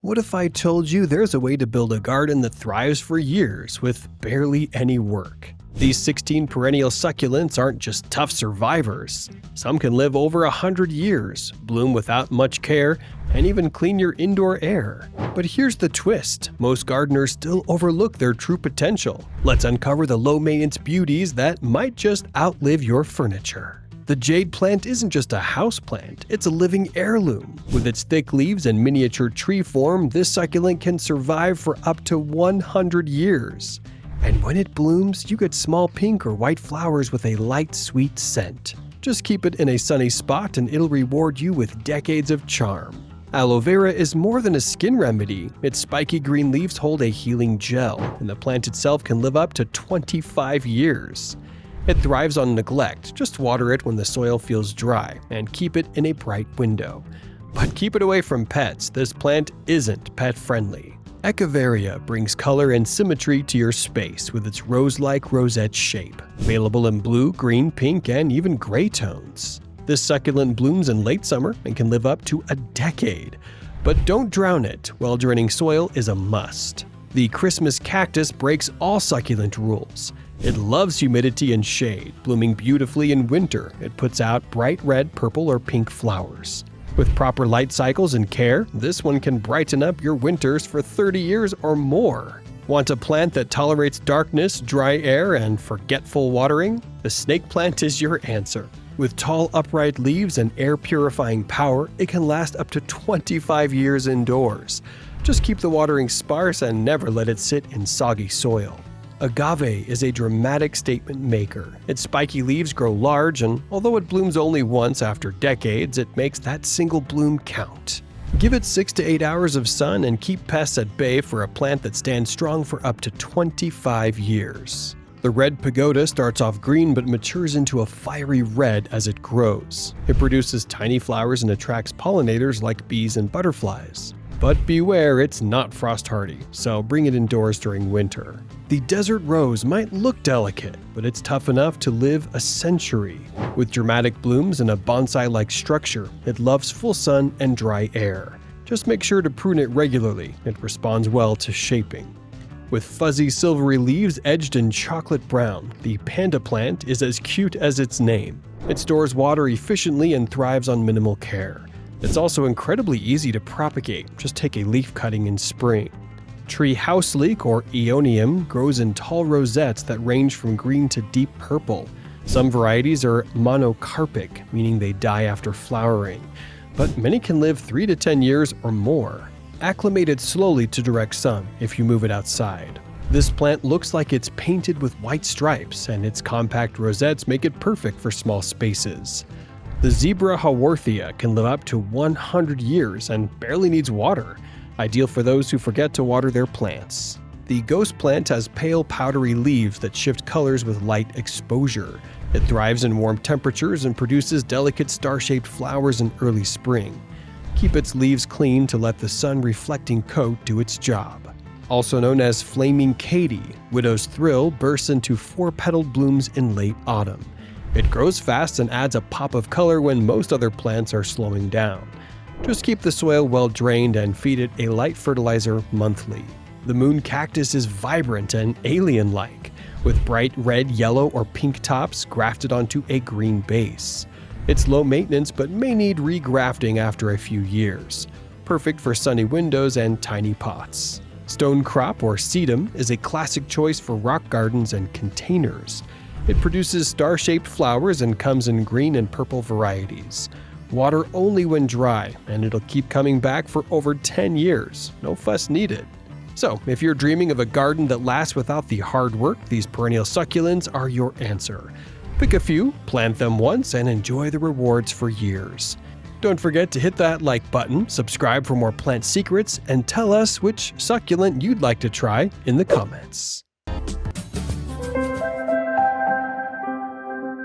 What if I told you there's a way to build a garden that thrives for years with barely any work? These 16 perennial succulents aren't just tough survivors. Some can live over 100 years, bloom without much care, and even clean your indoor air. But here's the twist: most gardeners still overlook their true potential. Let's uncover the low-maintenance beauties that might just outlive your furniture. The jade plant isn't just a house plant, it's a living heirloom. With its thick leaves and miniature tree form, this succulent can survive for up to 100 years. And when it blooms, you get small pink or white flowers with a light, sweet scent. Just keep it in a sunny spot and it'll reward you with decades of charm. Aloe vera is more than a skin remedy. Its spiky green leaves hold a healing gel, and the plant itself can live up to 25 years. It thrives on neglect. Just water it when the soil feels dry and keep it in a bright window. But keep it away from pets. This plant isn't pet-friendly. Echeveria brings color and symmetry to your space with its rose-like rosette shape, available in blue, green, pink, and even gray tones. This succulent blooms in late summer and can live up to a decade. But don't drown it. Well-draining soil is a must. The Christmas cactus breaks all succulent rules. It loves humidity and shade, blooming beautifully in winter. It puts out bright red, purple, or pink flowers. With proper light cycles and care, this one can brighten up your winters for 30 years or more. Want a plant that tolerates darkness, dry air, and forgetful watering? The snake plant is your answer. With tall, upright leaves and air-purifying power, it can last up to 25 years indoors. Just keep the watering sparse and never let it sit in soggy soil. Agave is a dramatic statement maker. Its spiky leaves grow large, and although it blooms only once after decades, it makes that single bloom count. Give it 6 to 8 hours of sun and keep pests at bay for a plant that stands strong for up to 25 years. The red pagoda starts off green but matures into a fiery red as it grows. It produces tiny flowers and attracts pollinators like bees and butterflies. But beware, it's not frost-hardy, so bring it indoors during winter. The desert rose might look delicate, but it's tough enough to live a century. With dramatic blooms and a bonsai-like structure, it loves full sun and dry air. Just make sure to prune it regularly. It responds well to shaping. With fuzzy silvery leaves edged in chocolate brown, the panda plant is as cute as its name. It stores water efficiently and thrives on minimal care. It's also incredibly easy to propagate. Just take a leaf cutting in spring. Tree houseleek, or Aeonium, grows in tall rosettes that range from green to deep purple. Some varieties are monocarpic, meaning they die after flowering, but many can live 3 to 10 years or more. Acclimate it slowly to direct sun if you move it outside. This plant looks like it's painted with white stripes, and its compact rosettes make it perfect for small spaces. The Zebra Haworthia can live up to 100 years and barely needs water, ideal for those who forget to water their plants. The ghost plant has pale, powdery leaves that shift colors with light exposure. It thrives in warm temperatures and produces delicate star-shaped flowers in early spring. Keep its leaves clean to let the sun-reflecting coat do its job. Also known as Flaming Katy, Widow's Thrill bursts into 4-petaled blooms in late autumn. It grows fast and adds a pop of color when most other plants are slowing down. Just keep the soil well drained and feed it a light fertilizer monthly. The moon cactus is vibrant and alien-like, with bright red, yellow, or pink tops grafted onto a green base. It's low maintenance but may need regrafting after a few years. Perfect for sunny windows and tiny pots. Stonecrop, or sedum, is a classic choice for rock gardens and containers. It produces star-shaped flowers and comes in green and purple varieties. Water only when dry, and it'll keep coming back for over 10 years. No fuss needed. So, if you're dreaming of a garden that lasts without the hard work, these perennial succulents are your answer. Pick a few, plant them once, and enjoy the rewards for years. Don't forget to hit that like button, subscribe for more plant secrets, and tell us which succulent you'd like to try in the comments.